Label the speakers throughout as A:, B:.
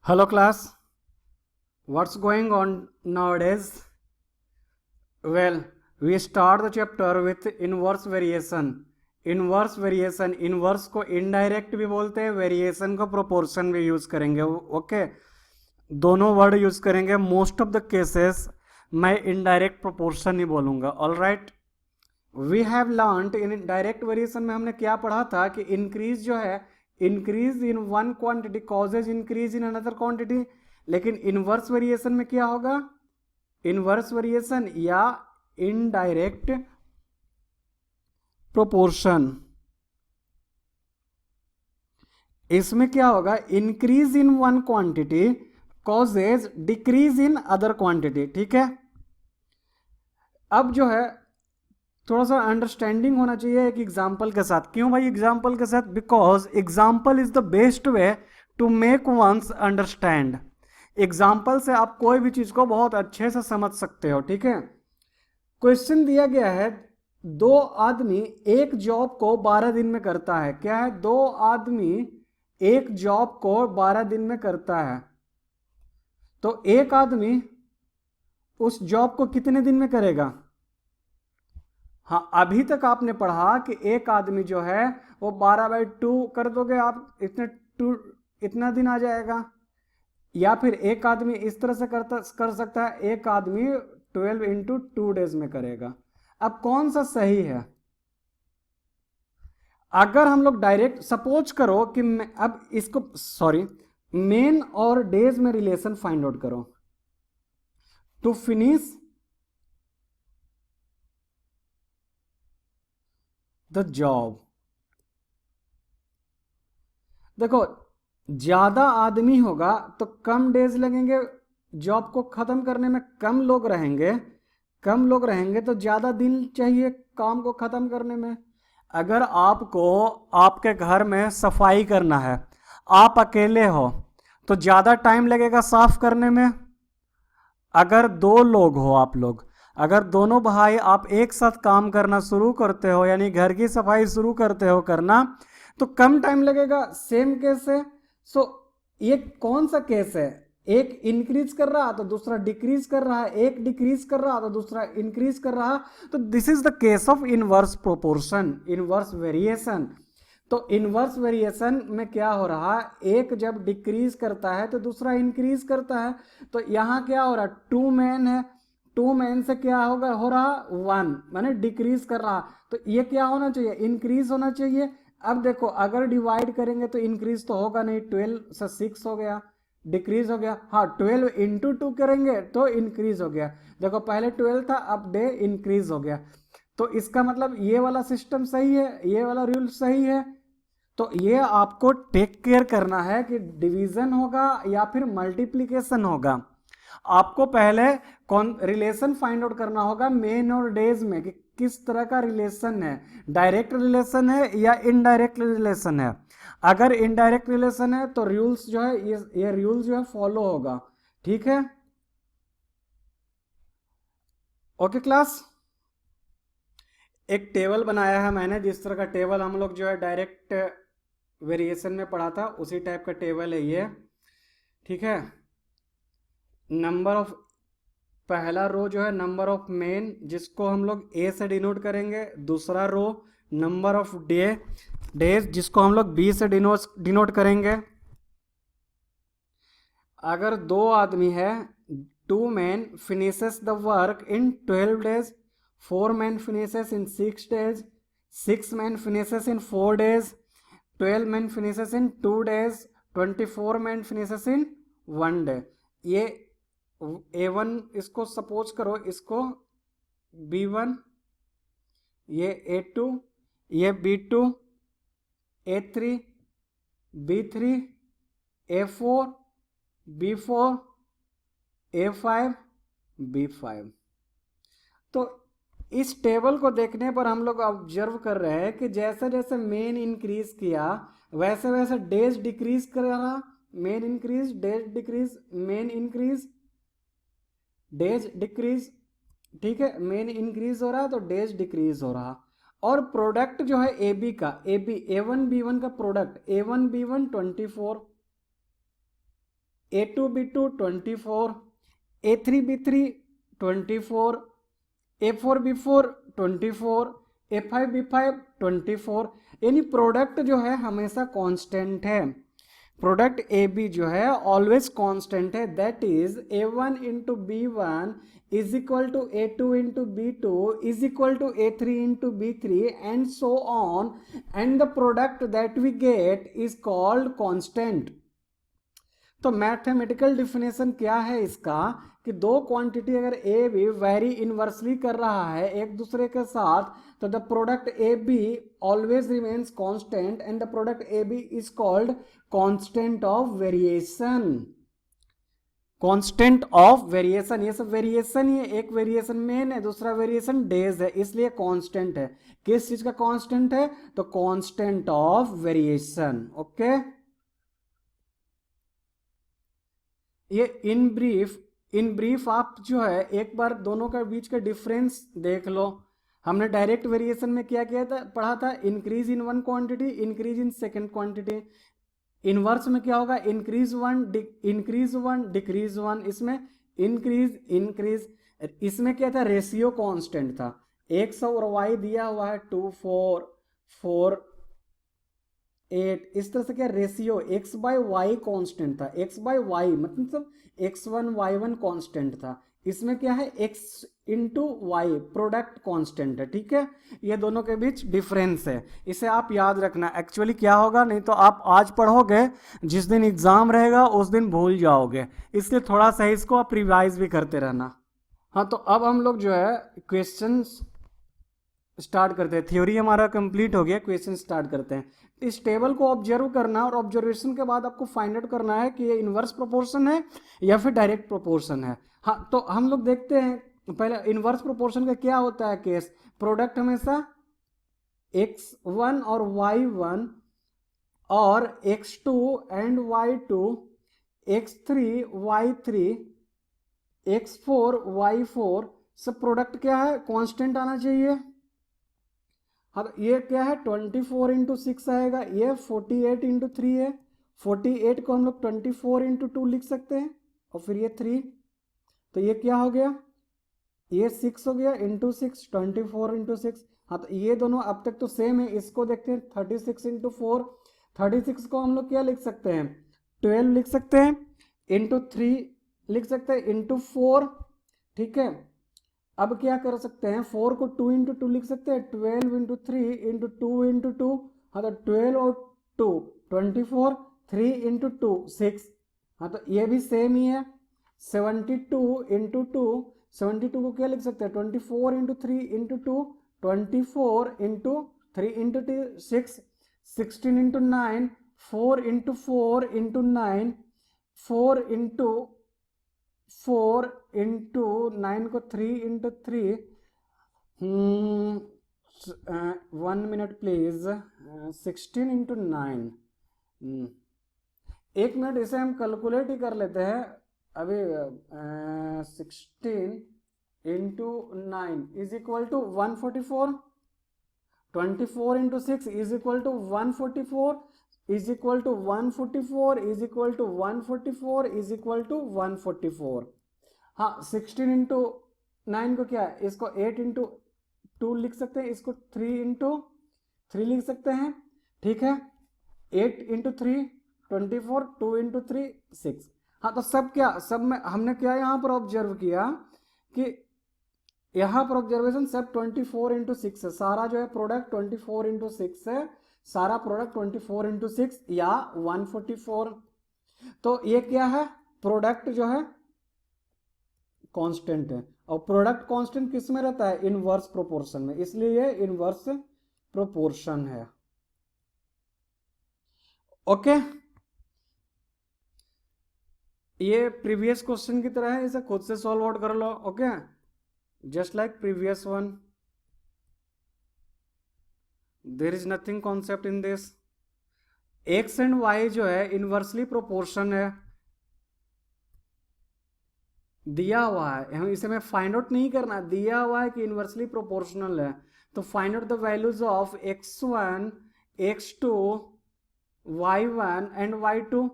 A: Hello class, what's going on nowadays? Well, we start the chapter with inverse variation. Inverse को indirect भी बोलते हैं, variation को proportion भी यूज करेंगे. ओके, दोनों वर्ड यूज करेंगे. मोस्ट ऑफ द केसेस मैं इनडायरेक्ट प्रोपोर्शन ही बोलूंगा. All right, we have learned in direct variation में हमने क्या पढ़ा था कि इंक्रीज जो है, increase in one quantity causes increase in another quantity. लेकिन इनवर्स वेरिएशन में क्या होगा? इनवर्स वेरिएशन या इनडायरेक्ट प्रोपोर्शन, इसमें क्या होगा? Increase in one quantity causes decrease in other quantity. ठीक है, अब जो है थोड़ा सा अंडरस्टैंडिंग होना चाहिए एक एग्जाम्पल के साथ. क्यों भाई एग्जाम्पल के साथ? Because example is the best way to make ones understand. Example से आप कोई भी चीज को बहुत अच्छे से समझ सकते हो. ठीक है, क्वेश्चन दिया गया है, दो आदमी एक जॉब को 12 दिन में करता है. क्या है? दो आदमी एक जॉब को 12 दिन में करता है. तो एक आदमी उस जॉब को कितने दिन में करेगा? हाँ, अभी तक आपने पढ़ा कि एक आदमी जो है वो 12/2 कर दोगे आप, इतना दिन आ जाएगा. या फिर एक आदमी इस तरह से कर सकता है, एक आदमी 12 × 2 डेज में करेगा. अब कौन सा सही है? अगर हम लोग डायरेक्ट सपोज करो कि अब इसको मेन और डेज में रिलेशन फाइंड आउट करो. टू फिनिश द जॉब, देखो ज्यादा आदमी होगा तो कम डेज लगेंगे जॉब को खत्म करने में. कम लोग रहेंगे तो ज्यादा दिन चाहिए काम को खत्म करने में. अगर आपको आपके घर में सफाई करना है, आप अकेले हो तो ज्यादा टाइम लगेगा साफ करने में. अगर दो लोग हो आप लोग, अगर दोनों भाई आप एक साथ काम करना शुरू करते हो, यानी घर की सफाई शुरू करते हो करना, तो कम टाइम लगेगा. सेम केस है. सो ये कौन सा केस है? एक इंक्रीज कर रहा तो दूसरा डिक्रीज कर रहा है, एक डिक्रीज कर रहा तो दूसरा इंक्रीज कर रहा. तो this is the case of inverse proportion, inverse variation. तो इनवर्स वेरिएशन में क्या हो रहा है? एक जब डिक्रीज करता है तो दूसरा इंक्रीज करता है. तो यहां क्या हो रहा? 2 मैन है, 2 मैन से क्या होगा? हो रहा 1, माने डिक्रीज कर रहा. तो ये क्या होना चाहिए? इंक्रीज होना चाहिए. अब देखो अगर डिवाइड करेंगे तो इंक्रीज तो होगा नहीं, 12 से 6 हो गया, डिक्रीज हो गया. हाँ, 12 × 2 करेंगे तो इंक्रीज हो गया. देखो पहले 12 था, अब डे इंक्रीज हो गया. तो इसका मतलब ये वाला सिस्टम सही है, ये वाला रूल सही है. तो ये आपको टेक केयर करना है कि डिवीजन होगा या फिर मल्टीप्लीकेशन होगा. आपको पहले कौन रिलेशन फाइंड आउट करना होगा मेन और डेज में, कि किस तरह का रिलेशन है, डायरेक्ट रिलेशन है या इनडायरेक्ट रिलेशन है. अगर इनडायरेक्ट रिलेशन है तो रूल्स जो है ये रूल्स जो है फॉलो होगा. ठीक है, ओके क्लास. एक टेबल बनाया है मैंने, जिस तरह का टेबल हम लोग जो है डायरेक्ट वेरिएशन में पढ़ा था, उसी टाइप का टेबल है ये. ठीक है, नंबर ऑफ, पहला रो जो है नंबर ऑफ मेन, जिसको हम लोग ए से डिनोट करेंगे. दूसरा रो नंबर ऑफ डेज, जिसको हम लोग बी से डिनोट करेंगे. अगर दो आदमी है, 2 man finishes the work in 12 days, 4 man finishes in 6 days, 6 man finishes in 4 days, 12 man finishes in 2 days, 24 man finishes in 1 day. ये A1 इसको सपोज करो, इसको B1, ये A2, ये B2, A3, B3, A4, B4, A5, B5. तो इस table को देखने पर हम लोग ऑब्जर्व कर रहे हैं कि जैसे जैसे मेन इंक्रीज किया वैसे वैसे डेज डिक्रीज कर रहा. Main increase, days decrease, main increase, days decrease. ठीक है, मेन इंक्रीज हो रहा है तो डेज डिक्रीज हो रहा. और प्रोडक्ट जो है ए बी का, A1 B1 का product A1 B1 24, A2B2 24, A3B3 24, A4B4 24, A5B5 24। यानी प्रोडक्ट जो है हमेशा कांस्टेंट है, प्रोडक्ट ए बी जो है ऑलवेज कांस्टेंट है। That is A1 into B1 is equal to A2 into B2 is equal to A3 into B3 and so on, and the product that we get is called constant. तो mathematical definition क्या है इसका कि दो quantity अगर A be very inversely कर रहा है एक दूसरे के साथ, तो the product A B always remains constant and the product A B is called constant of variation. Constant of variation, ये सब वेरिएशन ही है, एक वेरिएशन मेन है, दूसरा वेरिएशन डेज है, इसलिए कांस्टेंट है। किस चीज का कांस्टेंट है? तो कांस्टेंट ऑफ वेरिएशन। ओके, ये इन ब्रीफ आप जो है एक बार दोनों के बीच का डिफरेंस देख लो। हमने डायरेक्ट वेरिएशन में क्या किया था, पढ़ा था, increase in one quantity, increase in second quantity. Inverse में क्या होगा, इंक्रीज वन डिक्रीज वन। इसमें इंक्रीज, इसमें क्या था, रेशियो कांस्टेंट था, एक्स और वाई दिया हुआ है 2 4 4 8, इस तरह से क्या ratio x by y constant था, एक्स बाय वाई मतलब x1 y1 कांस्टेंट था। इसमें क्या है, x into y product constant है। ठीक है, ये दोनों के बीच डिफरेंस है, इसे आप याद रखना। एक्चुअली क्या होगा, नहीं तो आप आज पढ़ोगे, जिस दिन एग्जाम रहेगा उस दिन भूल जाओगे, इसलिए थोड़ा सा इसको आप रिवाइज भी करते रहना। हाँ, तो अब हम लोग जो है क्वेश्चन स्टार्ट करते हैं। थ्योरी हमारा कंप्लीट हो गया, क्वेश्चन स्टार्ट करते हैं। इस टेबल को ऑब्जर्व करना और ऑब्जर्वेशन के बाद आपको फाइंड आउट करना है कि ये इनवर्स प्रोपोर्शन है या फिर डायरेक्ट प्रोपोर्शन है। हाँ, तो हम लोग देखते हैं पहले इनवर्स प्रोपोर्शन का क्या होता है केस। प्रोडक्ट हमेशा x1 और y1 और x2 and y2, x3 y3, x4 y4 सब प्रोडक्ट क्या है, कांस्टेंट आना चाहिए। हाँ, तो ये क्या है, 24 इंटू 6 आएगा, ये 48 इंटू 3 है, 48 को हम लोग 24 इंटू 2 लिख सकते हैं, और फिर ये 3, तो ये क्या हो गया, ये 6 हो गया इंटू 6, 24 इंटू 6। हाँ, तो ये दोनों अब तक तो सेम है, इसको देखते हैं 36 इंटू 4, 36 को हम लोग क्या लिख सकते हैं, 12 लिख सकते हैं, इंटू 3 लिख सकते हैं, इंटू 4। ठीक है, अब क्या कर सकते हैं, 4 को 2 इंटू 2 लिख सकते हैं, 12 इंटू 3 इंटू 2 इंटू 2। हाँ, तो 12 और 2 24, 3 इंटू 2 6। हाँ, तो ये भी सेम ही है, 72 इंटू 2, 72 को क्या लिख सकते हैं, 24 into 3 into 2, 24 into 3 into 6, 16 into 9, 4 into 4 into 9, 4 into 4 into 9 को 3 into 3, 1 minute please, 16 into 9, 1 minute इसे हम कैलकुलेट ही कर लेते हैं अभी। 16 into 9 is equal to 144, 24 into 6 is equal to 144, is equal to 144, is equal to 144, is equal to 144। हाँ, 16 into 9 को क्या है, इसको 8 इंटू 2 लिख सकते हैं, इसको 3 इंटू 3 लिख सकते हैं। ठीक है, 8 इंटू 3 24, 2 इंटू 3 6। हाँ, तो सब क्या, सब में हमने क्या यहाँ पर ऑब्जर्व किया कि यहाँ पर ऑब्जर्वेशन सब 24 इंटू 6 है, सारा जो है प्रोडक्ट 24 इंटू 6 है, सारा प्रोडक्ट 24 इंटू 6 या 144। तो ये क्या है, प्रोडक्ट जो है कांस्टेंट है, और प्रोडक्ट कांस्टेंट किस में रहता है, इनवर्स प्रोपोर्शन में, इसलिए ये इनवर्स प्रोपोर्शन है। ओके, ये प्रीवियस क्वेश्चन की तरह है, इसे खुद से सॉल्व आउट कर लो। Okay, just like previous one, there is nothing concept in this. X and y जो है इनवर्सली प्रोपोर्शन है, दिया हुआ है, हम इसे में फाइंड आउट नहीं करना, दिया हुआ है कि इनवर्सली प्रोपोर्शनल है। तो find out the values of x1, x2, y1 and y2।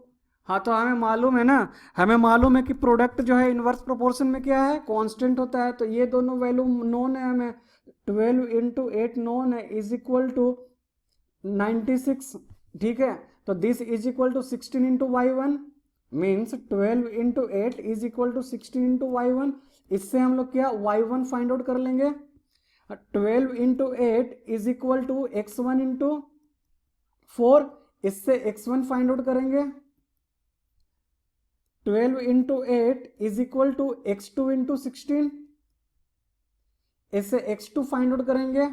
A: हाँ तो हमें मालूम है ना, हमें मालूम है कि प्रोडक्ट जो है इनवर्स प्रोपोर्शन में क्या है, कांस्टेंट होता है। तो ये दोनों वैल्यू नोन है हमें, 12 × 8 नोन है इज इक्वल टू 96। ठीक है, तो this is equal to 16 × y1 means 12 × 8 is equal to 16 × y1। इससे हम लोग क्या y1 फाइंड आउट कर लेंगे। 12 × 8 इज इक्वल टू x1 × 4, इससे x1 फाइंड आउट करेंगे। 12 × 8 इज इक्वल टू x2 × 16, इससे x2 फाइंड आउट करेंगे।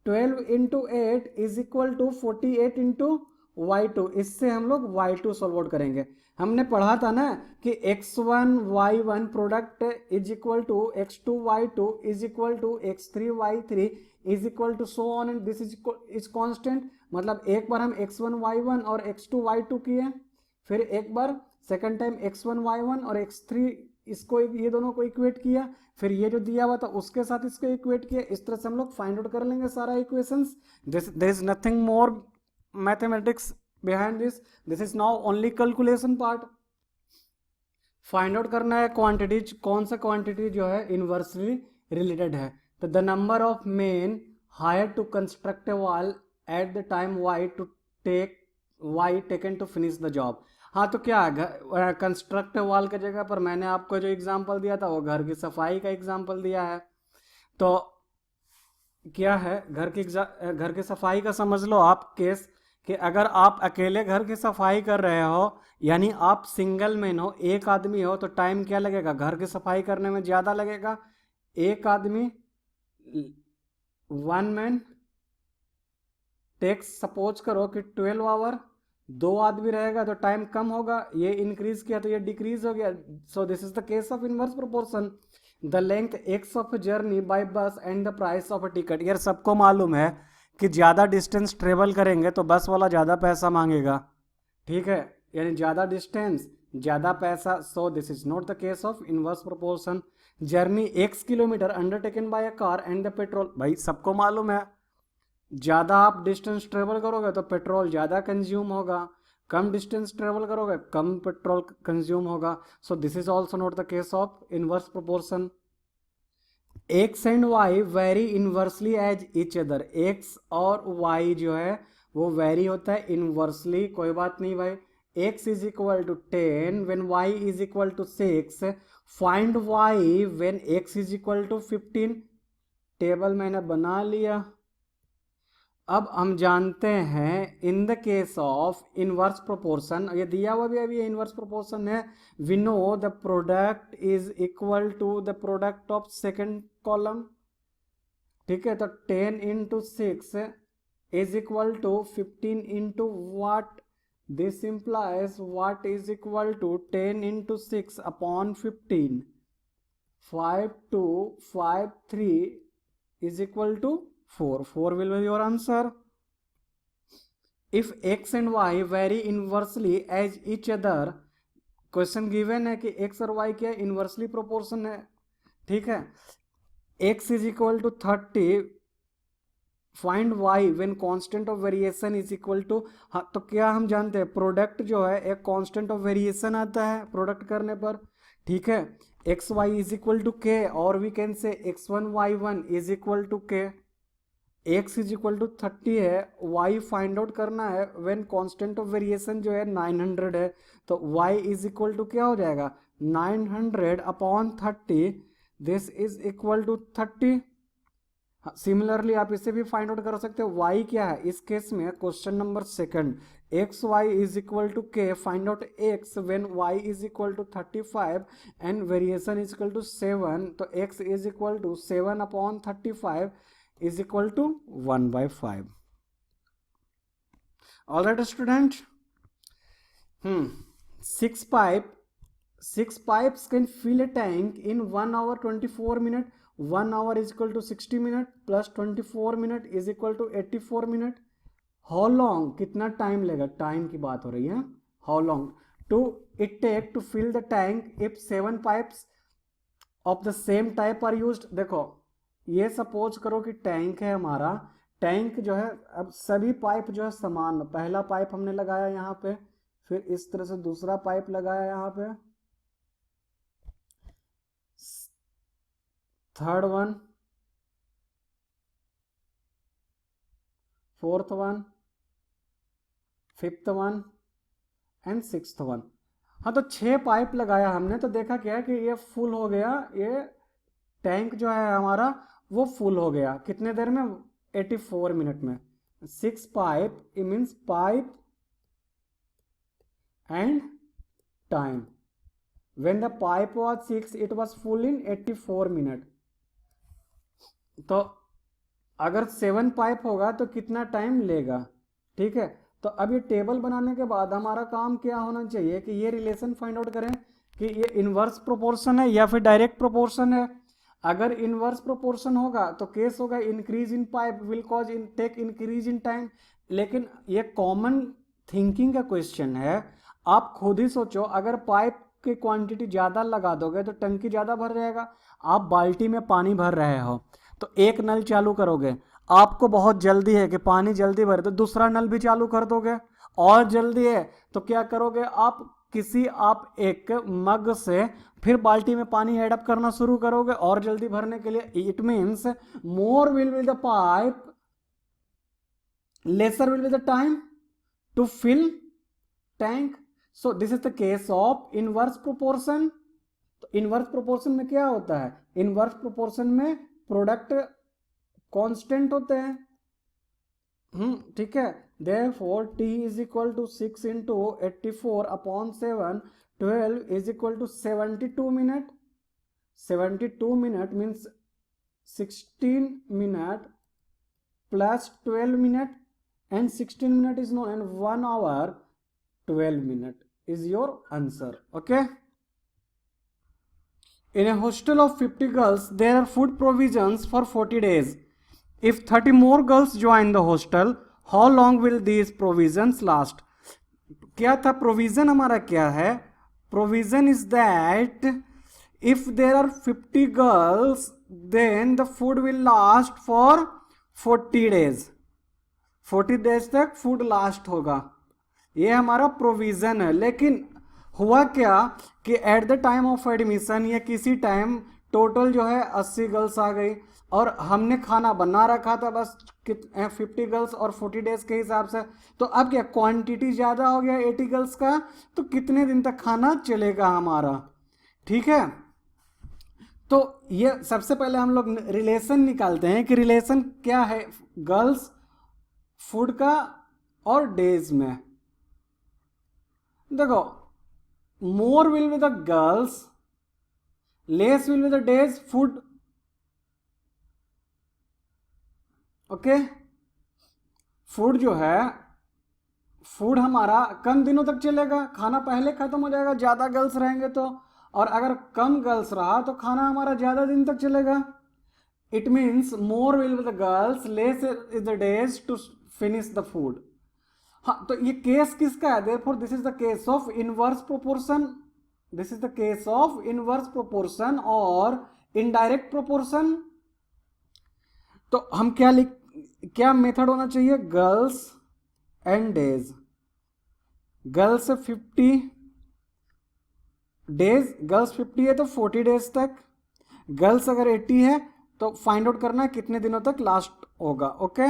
A: 12 × 8 इज इक्वल टू 48 × y2, इससे हम लोग y2 सॉल्व आउट करेंगे। हमने पढ़ा था ना कि x1 y1 product is equal to x2 y2 is equal to x3 y3 is equal to so on and this is constant. मतलब एक बार हम x1 y1 और x2 y2 किए, फिर एक बार सेकंड टाइम x1 y1 और x3 इसको ये दोनों को इक्वेट किया, फिर ये जो दिया हुआ था उसके साथ इसको इक्वेट किया। इस तरह से हम लोग फाइंड आउट कर लेंगे सारा equations. There is nothing more mathematics behind this, this is now only calculation part. Find out करना है क्वांटिटीज, कौन सा क्वांटिटी जो है इनवर्सली रिलेटेड है। तो the number of men hire to construct a wall at the time y to take y taken to finish the job. हाँ तो क्या कंस्ट्रक्ट वॉल की जगह पर मैंने आपको जो एग्जांपल दिया था वो घर की सफाई का एग्जांपल दिया है। तो क्या है घर की सफाई का समझ लो आप केस, कि अगर आप अकेले घर की सफाई कर रहे हो यानी आप सिंगल मैन हो, एक आदमी हो, तो टाइम क्या लगेगा घर की सफाई करने में ज़्यादा लगेगा। एक आदमी 1 मैन टेक्स सपोज करो कि 12 आवर, 2 आदमी रहेगा तो टाइम कम होगा, ये इंक्रीज किया तो ये डिक्रीज हो गया। So this is the case of inverse proportion. The length x of journey by bus and the price of a ticket. यार सबको मालूम है कि ज़्यादा डिस्टेंस ट्रेवल करेंगे तो बस वाला ज़्यादा पैसा मांगेगा। ठीक है, यानी ज़्यादा डिस्टेंस ज़्यादा पैसा। सो this is not the case of inverse proportion. Journey x kilometre undertaken by a car and the petrol. भाई सबको मालूम है ज़्यादा आप डिस्टेंस ट्रेवल करोगे तो पेट्रोल ज़्यादा कंज्यूम होगा, कम डिस्टेंस ट्रेवल करोगे कम पेट्रोल कंज्यूम होगा। So this is also not the case of inverse proportion. X and y vary inversely as each other. X और वाई जो है वो वेरी होता है इनवर्सली। कोई बात नहीं भाई, x is equal to 10 when y is equal to 6, find y when x is equal to 15। Table मैंने बना लिया। अब हम जानते हैं in the case of inverse proportion, ये दिया हुआ भी अभी इनवर्स प्रोपोर्शन है। We know the product is equal to the product of second column. ठीक है, तो 10 × 6 is equal to 15 × what? This implies what is equal to 10 × 6 upon 15। 5 2 5 3 is equal to 4. 4 will be your answer. If x and y vary inversely as each other, question given है कि x और y क्या inversely proportion है। ठीक है, x is equal to 30, find y when constant of variation is equal to. हाँ तो क्या हम जानते हैं प्रोडक्ट जो है एक कांस्टेंट ऑफ वेरिएशन आता है प्रोडक्ट करने पर। ठीक है, x y is equal to k, और we can say x1 y1 is equal to k. x is equal to 30 है, y फाइंड आउट करना है व्हेन कांस्टेंट ऑफ वेरिएशन जो है 900 है, तो y इज इक्वल टू क्या हो जाएगा 900 upon 30, this is equal to 30। Similarly आप इसे भी फाइंड आउट कर सकते हो। y क्या है इस केस में, question number second, x y is equal to k, find out x when y is equal to 35 and variation is equal to 7, तो x is equal to 7 upon 35 is equal to 1/5. All right student, 6 pipes can fill a tank in 1 hour 24 minutes. 1 hour is equal to 60 minutes plus 24 minutes is equal to 84 minutes. How long, कितना time लेगा, time की बात हो रही है। How long to it take to fill the tank if 7 pipes of the same type are used। देखो ये suppose करो कि टैंक है हमारा, टैंक जो है अब सभी पाइप जो है समान, पहला पाइप हमने लगाया यहाँ पे, फिर इस तरह से दूसरा पाइप लगाया यहाँ पे, third one, fourth one, fifth one and sixth one. हाँ तो 6 पाइप लगाया हमने, तो देखा क्या है कि ये फुल हो गया, ये टैंक जो है हमारा वो फुल हो गया कितने देर में, 84 मिनट में। 6 pipe, it means pipe and time. when the pipe was 6 it was full in 84 minute. तो अगर 7 पाइप होगा तो कितना टाइम लेगा, ठीक है। तो अब ये टेबल बनाने के बाद हमारा काम क्या होना चाहिए कि ये रिलेशन फाइंड आउट करें कि ये इनवर्स प्रोपोर्शन है या फिर डायरेक्ट प्रोपोर्शन है। अगर इनवर्स प्रोपोर्शन होगा तो केस होगा increase in pipe will cause in take increase in time. लेकिन ये कॉमन थिंकिंग का क्वेश्चन है, आप खुद ही सोचो, अगर पाइप की क्वांटिटी ज़्यादा लगा दोगे तो टंकी ज़्यादा भर जाएगा। आप बाल्टी में पानी भर रहे हो तो एक नल चालू करोगे, आपको बहुत जल्दी है कि पानी जल्दी भरे तो दूसरा नल भी चालू कर दोगे, और जल्दी है तो क्या करोगे आप एक मग से फिर बाल्टी में पानी एड अप करना शुरू करोगे और जल्दी भरने के लिए। It means more will be the pipe, lesser will be the time to fill tank. So this is the case of inverse proportion. तो inverse proportion में क्या होता है, inverse proportion में प्रोडक्ट कांस्टेंट होते हैं, ठीक है। therefore t is equal to 6 into 84 upon 7, 12 is equal to 72 minute। 72 minute means 16 minute plus 12 minute and 16 minute is known, and 1 hour 12 minute is your answer, okay। In a hostel of 50 girls there are food provisions for 40 days. If 30 more girls join the hostel, how long will these provisions last? क्या था provision हमारा, क्या है provision is that if there are 50 girls then the food will last for 40 days। 40 days तक food last होगा, ये हमारा provision है। लेकिन हुआ क्या कि eight the time of admission या किसी टाइम टोटल जो है 80 गर्ल्स आ गई और हमने खाना बना रखा था बस 50 गर्ल्स और 40 डेज के हिसाब से। तो अब क्या क्वांटिटी ज़्यादा हो गया 80 गर्ल्स का, तो कितने दिन तक खाना चलेगा हमारा, ठीक है। तो ये सबसे पहले हम लोग रिलेशन निकालते हैं कि रिलेशन क्या है गर्ल्स फूड का और डेज में। देखो मोर will be the girls, less will be the days food, okay. Food जो है, फूड हमारा कम दिनों तक चलेगा, खाना पहले खत्म हो जाएगा ज्यादा गर्ल्स रहेंगे तो, और अगर कम गर्ल्स रहा तो खाना हमारा ज्यादा दिन तक चलेगा। It means more will be the girls, less is the days to finish the food. हाँ तो ये केस किसका है, therefore this is the case of inverse proportion, this is the case of inverse proportion और इनडायरेक्ट प्रोपोर्शन। तो हम क्या मेथड होना चाहिए, girls and days. Girls 50 days, girls 50 है तो 40 डेज तक, गर्ल्स अगर 80 है तो फाइंड आउट करना है कितने दिनों तक लास्ट होगा, ओके।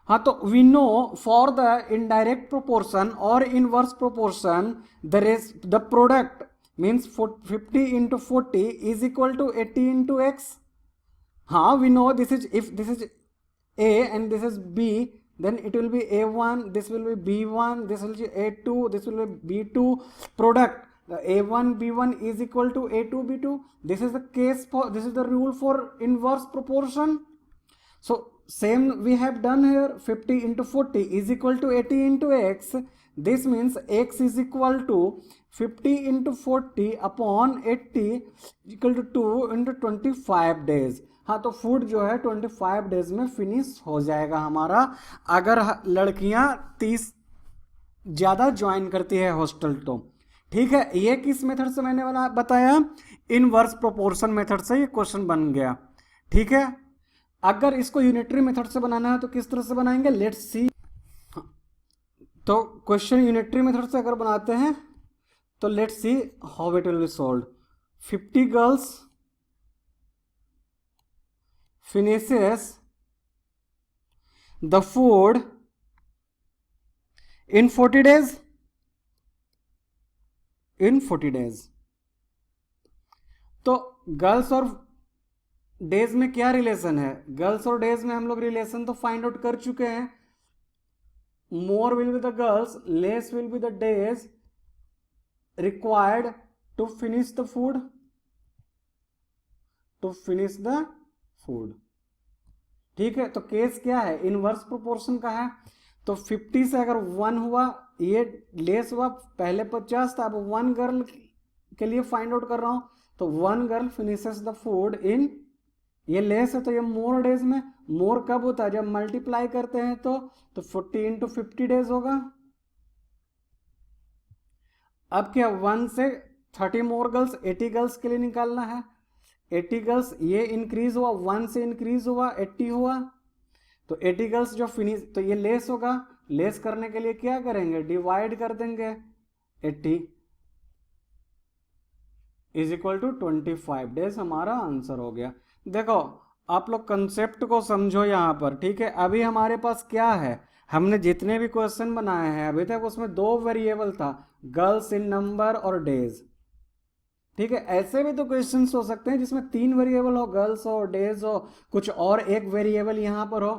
A: हाँ तो we know for the indirect proportion और inverse proportion the product means 50 into 40 is equal to 80 into x। हाँ we know this is, if this is a and this is b then it will be a1, this will be b1, this will be a2, this will be b2 product। The a1 b1 is equal to a2 b2। this is the case for, this is the rule for inverse proportion। So same we have done here, 50 into 40 is equal to 80 into x। this means x is equal to 50 into 40 upon 80 equal to 2 into 25 days। हाँ तो food जो है 25 days में finish हो जाएगा हमारा, अगर लड़कियां 30 ज़्यादा ज्वाइन करती है हॉस्टल तो, ठीक है। ये किस मेथड से मैंने वाला बताया, इनवर्स प्रोपोर्शन मेथड से ये क्वेश्चन बन गया, ठीक है। अगर इसको यूनिटरी मेथड से बनाना है तो किस तरह से बनाएंगे, लेट्स सी। तो क्वेश्चन यूनिटरी मेथड से अगर बनाते हैं तो let's see how it will be solved. 50 girls finishes the food in 40 days, in 40 days। तो गर्ल्स और डेज में क्या रिलेशन है? गर्ल्स और डेज में हम लोग रिलेशन तो फाइंड आउट कर चुके हैं। More will be the girls, less will be the days required to finish the food, to finish the food. ठीक है, तो केस क्या है? इनवर्स प्रोपोर्शन का है। तो 50 से अगर 1 हुआ, ये लेस हुआ, पहले 50 था, अब 1 गर्ल के लिए फाइंड आउट कर रहा हूं, तो 1 girl finishes the food in, ये लेस है तो ये मोर डेज में। मोर कब होता है? जब मल्टीप्लाई करते हैं तो 40 इंटू 50 डेज होगा। अब क्या 1 से 30 मोर गर्ल्स, 80 गर्ल्स के लिए निकालना है। 80 गर्ल्स, ये इंक्रीज हुआ, 1 से इंक्रीज हुआ, 80 हुआ, तो 80 गर्ल्स जो फिनिश, तो ये लेस होगा। लेस करने के लिए क्या करेंगे? डिवाइड कर देंगे। 80 इज इक्वल टू 25 डेज हमारा आंसर हो गया। देखो आप लोग कंसेप्ट को समझो यहां पर, ठीक है। अभी हमारे पास क्या है? हमने जितने भी क्वेश्चन बनाए हैं अभी तक, उसमें 2 वेरिएबल था, गर्ल्स इन नंबर और डेज। ठीक है, ऐसे भी तो क्वेश्चंस हो सकते हैं जिसमें 3 वेरिएबल हो, गर्ल्स हो, डेज हो, कुछ और एक वेरिएबल यहां पर हो।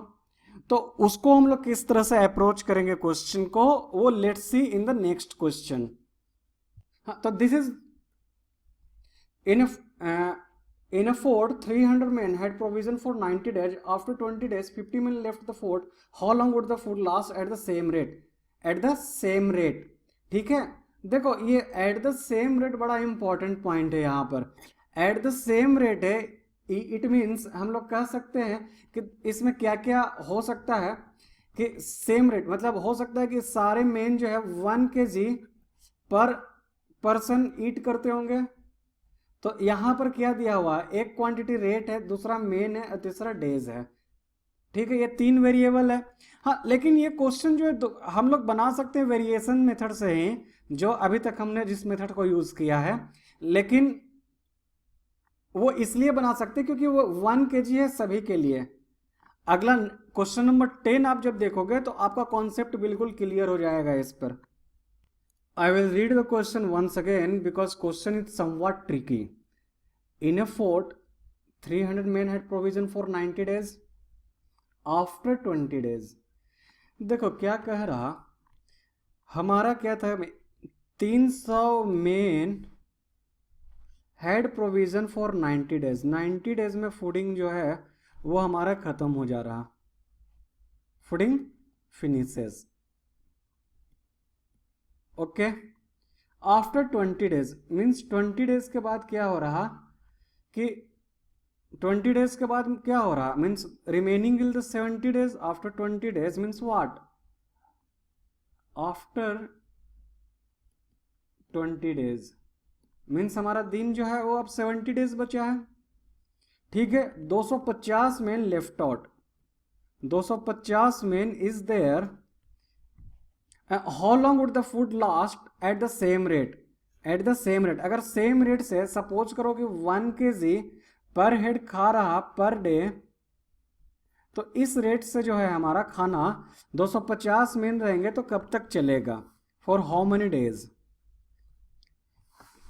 A: तो उसको हम लोग किस तरह से अप्रोच करेंगे क्वेश्चन को, वो let's see in the next question. तो this is in a fort 300 men had provision for 90 days. After 20 days 50 men left the fort. How long would the food last at the same rate? At the same rate। ठीक है, देखो ये eight the same rate बड़ा important point है यहाँ पर। Eight the same rate है, it means हम लोग कह सकते हैं कि इसमें क्या क्या हो सकता है कि सेम रेट मतलब हो सकता है कि सारे मेन जो है 1 kg पर पर्सन ईट करते होंगे। तो यहां पर क्या दिया हुआ है? एक क्वांटिटी रेट है, दूसरा मेन है और तीसरा डेज है। ठीक है, ये 3 वेरिएबल है। हाँ, लेकिन ये क्वेश्चन जो है हम लोग बना सकते हैं वेरिएशन मेथड से ही, जो अभी तक हमने जिस मेथड को यूज किया है। लेकिन वो इसलिए बना सकते हैं क्योंकि वो 1 kg है सभी के लिए। अगला क्वेश्चन नंबर 10 आप जब देखोगे तो आपका कॉन्सेप्ट बिल्कुल क्लियर हो जाएगा इस पर। I will read the question once again because question is somewhat tricky. In a fort, 300 men had provision for 90 days. After 20 days, देखो क्या कह रहा, हमारा क्या था? 300 men had provision for 90 days। 90 days में फूडिंग जो है वो हमारा खत्म हो जा रहा, fooding finishes. Okay, after 20 days means 20 days के बाद क्या हो रहा कि 20 डेज के बाद क्या हो रहा means remaining will the 70 days. After 20 days means what? After 20 days means हमारा दिन जो है वो अब 70 डेज बचा है। ठीक है, 250 men left out, 250 men is there. How long would the food last at the same rate? At the same rate, अगर सेम रेट से सपोज करो कि 1 kg पर हेड खा रहा पर डे, तो इस रेट से जो है हमारा खाना 250 मेन रहेंगे तो कब तक चलेगा? For how many days?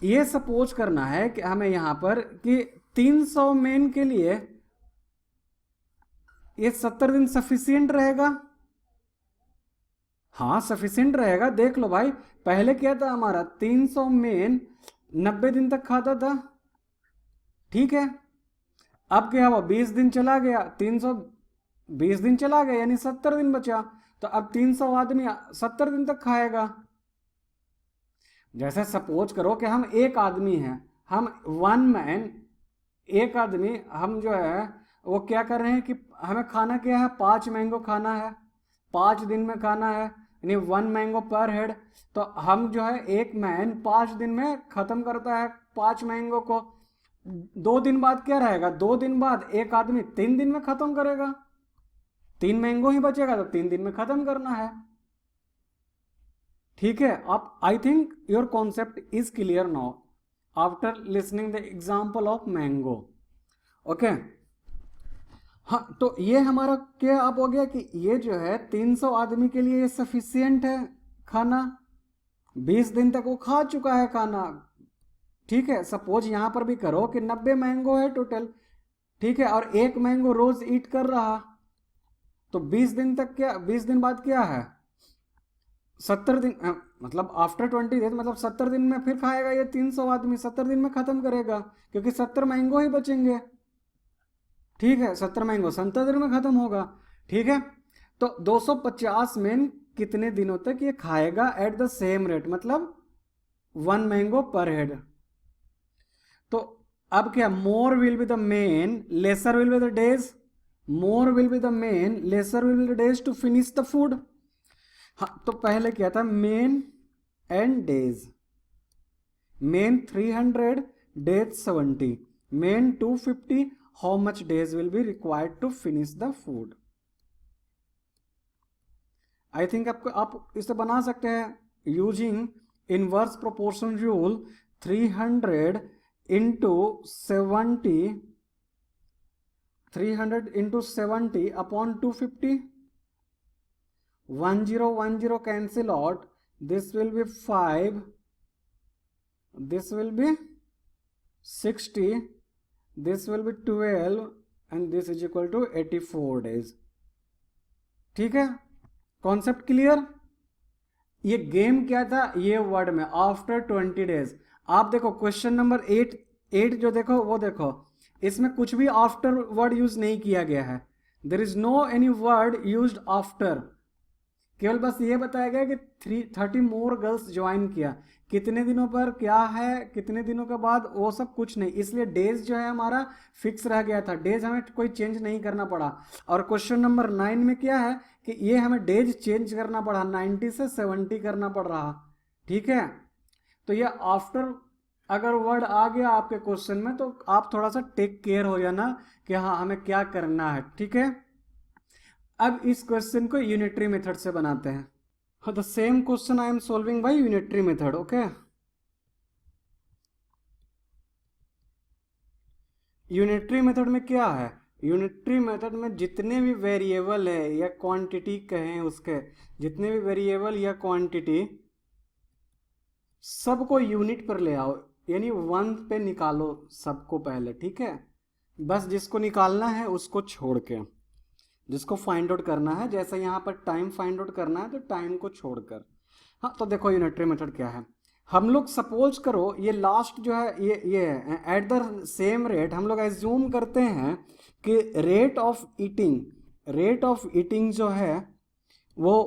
A: ये सपोज करना है कि हमें यहां पर कि 300 मेन के लिए ये 70 दिन सफिशियंट रहेगा। हाँ सफिशियंट रहेगा। देख लो भाई, पहले क्या था हमारा? 300 मेन 90 दिन तक खाता था। ठीक है, अब क्या हुआ? 20 दिन चला गया, 320 दिन चला गया, यानी 70 दिन बचा। तो अब 300 आदमी 70 दिन तक खाएगा। जैसे सपोज करो कि हम एक आदमी हैं, हम 1 मैन, एक आदमी, हम जो है वो क्या कर रहे हैं कि हमें खाना क्या है? 5 मैंगो खाना है, 5 दिन में खाना है, यानी 1 मैंगो पर हेड। तो हम जो है एक मैन 5 दिन में खत्म करता है 5 मैंगो को। 2 दिन बाद क्या रहेगा? 2 दिन बाद एक आदमी 3 दिन में खत्म करेगा। 3 मैंगो ही बचेगा तो 3 दिन में खत्म करना है। ठीक है, आप I think your concept is clear now after listening the example of mango. Okay, हाँ, तो ये हमारा क्या आप हो गया कि ये जो है 300 आदमी के लिए सफिशियंट है खाना, 20 दिन तक वो खा चुका है खाना। ठीक है, सपोज यहां पर भी करो कि 90 मैंगो है टोटल, ठीक है, और एक मैंगो रोज ईट कर रहा, तो 20 दिन तक क्या, 20 दिन बाद क्या है 70 दिन, मतलब आफ्टर 20 डेज, मतलब 70 दिन में फिर खाएगा ये 300 आदमी, 70 दिन में खत्म करेगा क्योंकि 70 मैंगो ही बचेंगे। ठीक है, 70 मैंगो 70 दिन में खत्म होगा। ठीक है, तो 250 में कितने दिनों तक ये खाएगा एट द सेम रेट, मतलब 1 मैंगो पर हेड। तो अब क्या, more will be the men, lesser will be the days, more will be the men, lesser will be the days to finish the food. हाँ, तो पहले क्या था, men and days, men 300, days 70, men 250, how much days will be required to finish the food. I think आपको, आप इसे बना सकते हैं using inverse proportion rule, 300 into 70, 300 into 70 upon 250, 1010 cancel out, this will be 5, this will be 60, this will be 12 and this is equal to 84 days। ठीक है, concept clear. ये game क्या था, ये वर्ड में आफ्टर 20 डेज। आप देखो क्वेश्चन नंबर 8 जो देखो वो देखो, इसमें कुछ भी आफ्टर वर्ड यूज नहीं किया गया है, there is no any word used after, केवल बस ये बताया गया कि 30 मोर गर्ल्स ज्वाइन किया, कितने दिनों पर क्या है, कितने दिनों के बाद, वो सब कुछ नहीं, इसलिए डेज जो है हमारा फिक्स रह गया था, डेज हमें कोई चेंज नहीं करना पड़ा। और क्वेश्चन नंबर 9 में क्या है कि ये हमें डेज चेंज करना पड़ा, 90 से 70 करना पड़ रहा। ठीक है, तो ये आफ्टर अगर वर्ड आ गया आपके क्वेश्चन में तो आप थोड़ा सा टेक केयर हो जाना कि हाँ हमें क्या करना है। ठीक है, अब इस क्वेश्चन को यूनिटरी मेथड से बनाते हैं। हाँ, the same question I am solving by unitary method. Okay, unitary method में क्या है, यूनिटरी मेथड में जितने भी वेरिएबल है या क्वांटिटी कहें, उसके जितने भी वेरिएबल या क्वांटिटी सबको यूनिट पर ले आओ, यानी 1 पे निकालो सबको पहले। ठीक है, बस जिसको निकालना है उसको छोड़ के, जिसको फाइंड आउट करना है, जैसे यहाँ पर टाइम फाइंड आउट करना है तो टाइम को छोड़कर। हाँ, तो देखो यूनिटरी मेथड क्या है, हम लोग सपोज करो ये लास्ट जो है ये एट द सेम रेट, हम लोग एज्यूम करते हैं कि रेट ऑफ ईटिंग जो है वो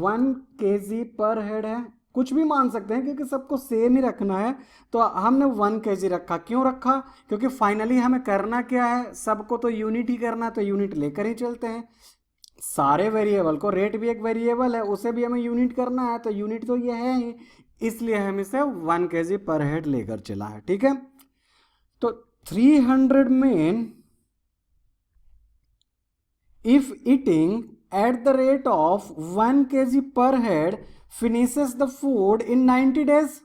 A: 1 kg पर हेड है, कुछ भी मान सकते हैं क्योंकि सबको सेम ही रखना है, तो हमने 1 kg रखा। क्यों रखा, क्योंकि फाइनली हमें करना क्या है, सबको तो यूनिट ही करना है, तो यूनिट लेकर ही चलते हैं सारे वेरिएबल को, रेट भी एक वेरिएबल है उसे भी हमें यूनिट करना है, तो यूनिट तो ये है ही, इसलिए हम इसे 1 kg पर हेड लेकर चला है। ठीक है, तो 300 में if eating at the rate of 1 kg per head finishes the food in 90 days,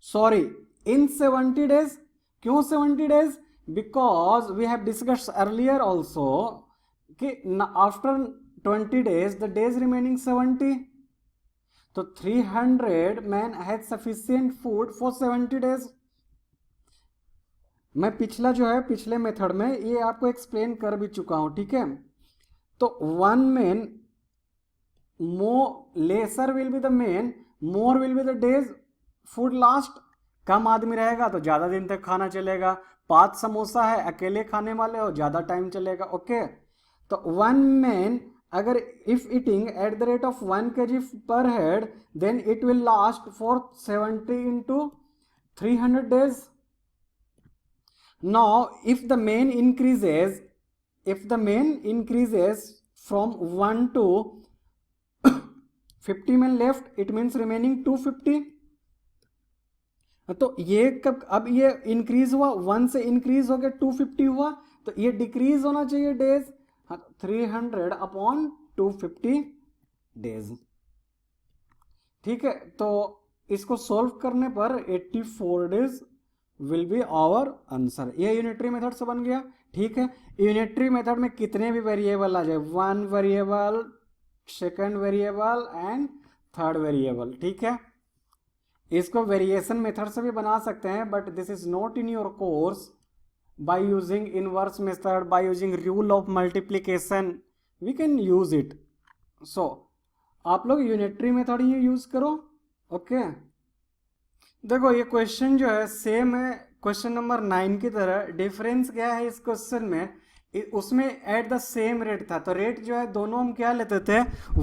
A: sorry in 70 days। क्यों 70 days, because we have discussed earlier also कि after 20 days the days remaining 70, तो 300 man had sufficient food for 70 days। मैं पिछला जो है पिछले method में ये आपको एक्सप्लेन कर भी चुका हूं। ठीक है, तो 1 men, lesser will be the men, more will be the days food last, कम आदमी रहेगा तो ज्यादा दिन तक खाना चलेगा, 5 समोसा है अकेले खाने वाले हो ज्यादा टाइम चलेगा। ओके, तो 1 मेन अगर if eating at the rate of 1 kg per head then it will last for 70 into 300 days। Now if the main increases from 1 to 50 men left, it means remaining 250। तो ये कब, अब ये increase हुआ 1 से increase हो गया 250 हुआ, तो ये डिक्रीज होना चाहिए डेज, 300 अपॉन 250 डेज। ठीक है, तो इसको सोल्व करने पर 84 days will be our answer. ये यूनिटरी मेथड से बन गया। ठीक है, यूनिटरी मेथड में कितने भी वेरिएबल आ जाए, 1 variable, second variable and third variable. ठीक है, इसको वेरिएशन मेथड से भी बना सकते हैं, but this is not in your course. By using inverse method, by using rule of multiplication, we can use it. So आप लोग यूनिटरी मेथड ही यूज करो। ओके, देखो ये क्वेश्चन जो है सेम है क्वेश्चन नंबर 9 की तरह। डिफरेंस क्या है इस क्वेश्चन में, उसमें एट द सेम रेट था, तो रेट जो है दोनों हम क्या लेते थे,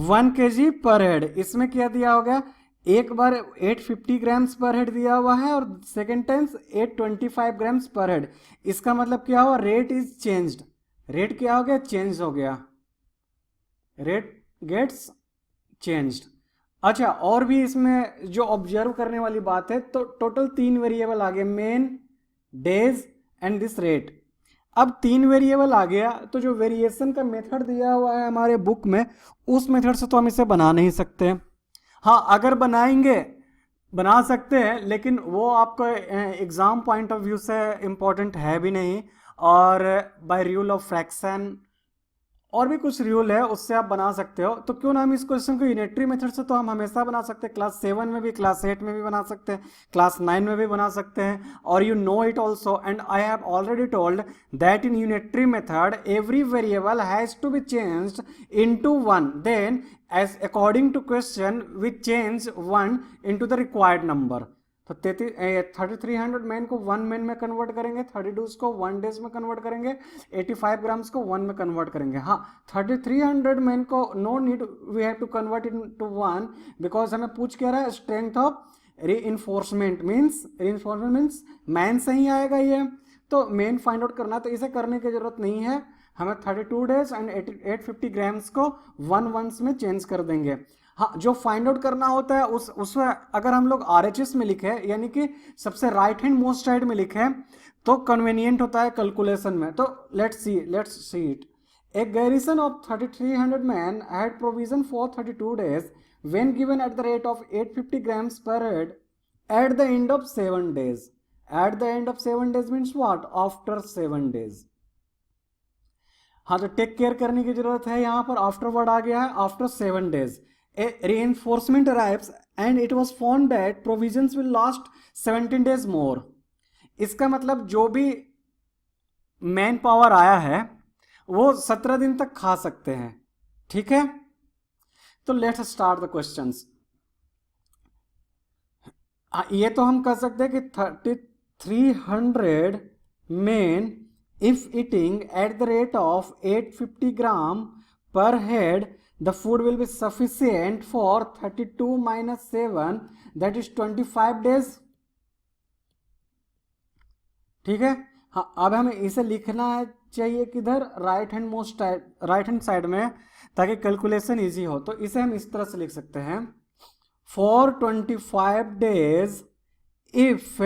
A: 1 kg पर हेड। इसमें क्या दिया हो गया, एक बार 850 ग्राम्स पर हेड दिया हुआ है और सेकेंड टाइम्स 825 ग्राम्स पर हेड। इसका मतलब क्या हुआ, रेट इज चेंज्ड। रेट क्या हो गया, चेंज हो गया, रेट गेट्स चेंज्ड। अच्छा, और भी इसमें जो ऑब्जर्व करने वाली बात है, तो टोटल 3 वेरिएबल आ गए, main, days and this rate. अब 3 वेरिएबल आ गया, तो जो वेरिएशन का मेथड दिया हुआ है हमारे बुक में, उस मेथड से तो हम इसे बना नहीं सकते। हाँ, अगर बनाएंगे बना सकते हैं, लेकिन वो आपको एग्जाम पॉइंट ऑफ व्यू से इंपॉर्टेंट है भी नहीं, और बाय रूल ऑफ फ्रैक्शन और भी कुछ रूल है उससे आप बना सकते हो। तो क्यों ना हम इस क्वेश्चन को यूनिटरी मेथड से तो हम हमेशा बना सकते हैं, क्लास 7 में भी, क्लास 8 में भी बना सकते हैं, क्लास 9 में भी बना सकते हैं, और you know it also. And I have already told that in unitary method every variable has to be changed into 1, then as according to question we change 1 into the required number. तो 3300 man को 1 man में convert करेंगे, 32 को 1 days में convert करेंगे, 85 grams को 1 में convert करेंगे। हाँ, 3300 मैन को no need we have to convert into 1, because हमें पूछ क्या रहा है, strength of reinforcement means man से ही आएगा ये, तो मेन फाइंड आउट करना, तो इसे करने की जरूरत नहीं है। हमें 32 डेज एंड 850 ग्राम्स को 1 वंस में चेंज कर देंगे। हाँ, जो फाइंड आउट करना होता है उसमें अगर हम लोग RHS में लिखे, यानी कि सबसे राइट हैंड मोस्ट साइड में लिखे, तो कन्वीनियंट होता है कैलकुलेशन में। तो let's see it. A garrison of 3300 men had provision for 32 days when given at the rate of 850 grams per head at the end of 7 days. At the end of 7 days means what? After 7 days. हाँ, तो take care करने की जरूरत है, यहां पर after word आ गया है, after 7 days a reinforcement arrives and it was found that provisions will last 17 days more. इसका मतलब जो भी मैन पावर आया है वो 17 दिन तक खा सकते हैं। ठीक है, तो लेट्स स्टार्ट द क्वेश्चंस। ये तो हम कह सकते हैं कि 3300 man if eating at the rate of 850 gram per head, the food will be sufficient for 32 minus 7, that is 25 days. ठीक है, हाँ, अब हमें इसे लिखना है चाहिए किधर, राइट हैंड साइड में, ताकि कैलकुलेशन इजी हो। तो इसे हम इस तरह से लिख सकते हैं, for 25 days if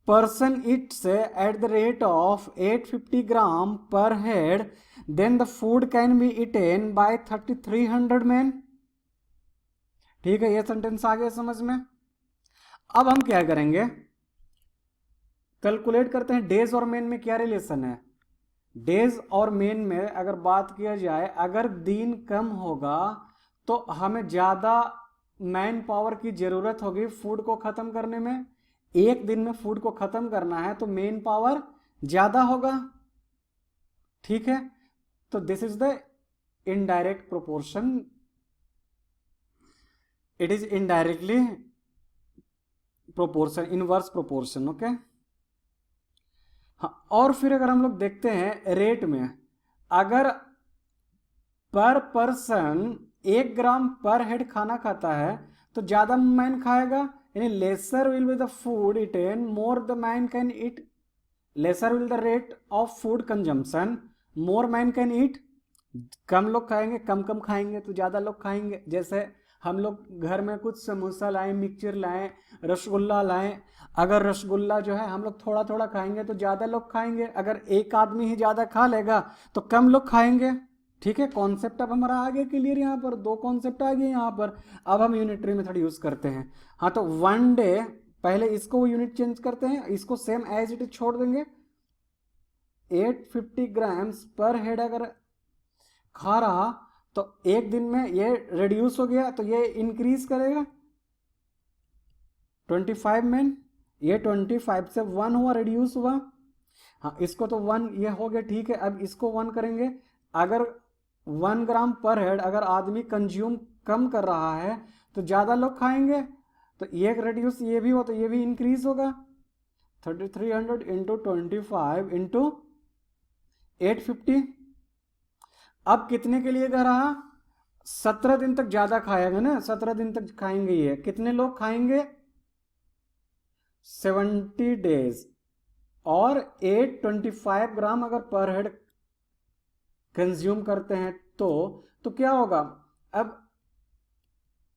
A: person eats at the rate of 850 gram per head, then the food can be eaten by 3300 men. ठीक है, ये सेंटेंस आ गया समझ में। अब हम क्या करेंगे, कैलकुलेट करते हैं डेज और मेन में क्या रिलेशन है। डेज और मेन में अगर बात किया जाए, अगर दिन कम होगा तो हमें ज्यादा मैन पावर की जरूरत होगी फूड को खत्म करने में। एक दिन में फूड को खत्म करना है तो मेन पावर ज्यादा होगा। ठीक है, तो this is the indirect proportion, it is indirectly proportion, inverse proportion. Okay, हाँ, और फिर अगर हम लोग देखते हैं रेट में, अगर पर पर्सन 1 ग्राम पर हेड खाना खाता है तो ज्यादा मैन खाएगा, यानी lesser will be the food eaten, more the man can eat, lesser will the rate of food consumption, more man can eat. कम लोग खाएंगे, कम खाएंगे तो ज्यादा लोग खाएंगे। जैसे हम लोग घर में कुछ समोसा लाएं, मिक्सचर लाएं, रसगुल्ला लाएं, अगर रसगुल्ला जो है हम लोग थोड़ा थोड़ा खाएंगे तो ज्यादा लोग खाएंगे, अगर एक आदमी ही ज्यादा खा लेगा तो कम लोग खाएंगे। ठीक है, कॉन्सेप्ट अब हमारा आ गया क्लियर, यहाँ पर दो कॉन्सेप्ट आ गए यहाँ पर। अब हम यूनिटरी मेथड यूज करते हैं। हाँ, तो 1 डे, पहले इसको यूनिट चेंज करते हैं, इसको सेम एज इट इज छोड़ देंगे। 850 ग्राम्स पर हेड अगर खा रहा तो एक दिन में ये रिड्यूस हो गया, तो ये इंक्रीज करेगा 25 में, ये 25 से 1 हुआ, रिड्यूस हुआ। हाँ, इसको तो 1 ये हो गया, ठीक है। अब इसको 1 करेंगे, अगर 1 ग्राम पर हेड अगर आदमी कंज्यूम कम कर रहा है तो ज़्यादा लोग खाएंगे, तो ये रिड्यूस ये भी हो तो ये भी इंक्रीज होगा। 3300 इंटू 25 इंटू 850, अब कितने के लिए कह रहा, 17 दिन तक ज़्यादा खाएगा ना, 17 दिन तक खाएंगे। ये कितने लोग खाएंगे, 70 डेज, और 825 ग्राम अगर पर हेड कंज्यूम करते हैं तो क्या होगा, अब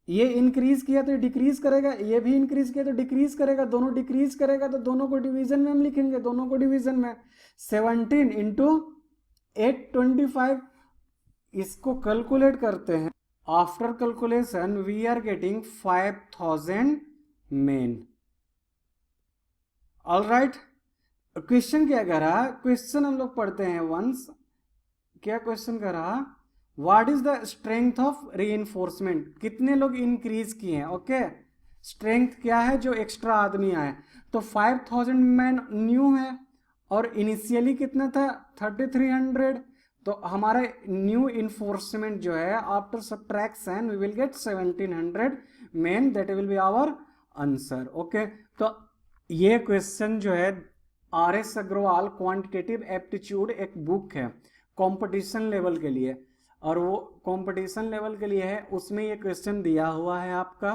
A: ये इंक्रीज किया तो डिक्रीज करेगा, ये भी इंक्रीज किया तो डिक्रीज करेगा, दोनों डिक्रीज करेगा तो दोनों को डिवीजन में हम लिखेंगे, दोनों को डिवीजन में। 17 इंटू 825, इसको कैलकुलेट करते हैं। After calculation we are getting 5000 men. All right, question क्या कह रहा है, क्वेश्चन हम लोग पढ़ते हैं वंस। क्या क्वेश्चन कर रहा, what is the strength of reinforcement, कितने लोग इंक्रीज किए हैं। ओके, स्ट्रेंथ क्या है, जो एक्स्ट्रा आदमी आए, तो 5000 मैन न्यू है, और इनिशियली कितना था 3300, तो हमारा न्यू इन्फोर्समेंट जो है after subtraction we will get 1700 man, that will be our answer. Okay, तो ये क्वेश्चन जो है RS अग्रवाल क्वांटिटेटिव एप्टीट्यूड एक बुक है कंपटीशन लेवल के लिए, और वो कंपटीशन लेवल के लिए है, उसमें ये क्वेश्चन दिया हुआ है आपका।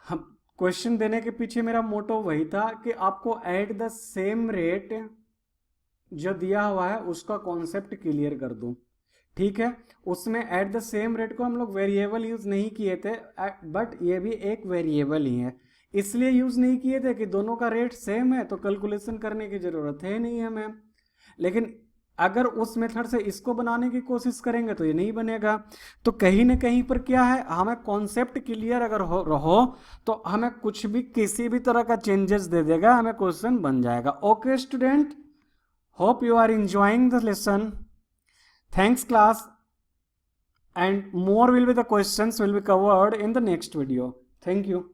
A: हम क्वेश्चन देने के पीछे मेरा मोटो वही था कि आपको एट द सेम रेट जो दिया हुआ है उसका कॉन्सेप्ट क्लियर कर दूं, ठीक है। उसमें एट द सेम रेट को हम लोग वेरिएबल यूज नहीं किए थे, बट ये भी एक वेरिएबल ही है, इसलिए यूज नहीं किए थे कि दोनों का रेट सेम है तो कैलकुलेशन करने की जरूरत है नहीं हमें। लेकिन अगर उस मेथड से इसको बनाने की कोशिश करेंगे तो ये नहीं बनेगा। तो कहीं ना कहीं पर क्या है, हमें कॉन्सेप्ट क्लियर अगर रहो तो हमें कुछ भी किसी भी तरह का चेंजेस दे देगा, हमें क्वेश्चन बन जाएगा। Okay student, hope you are enjoying the lesson. Thanks class, and more will be the questions will be covered in the next video. Thank you.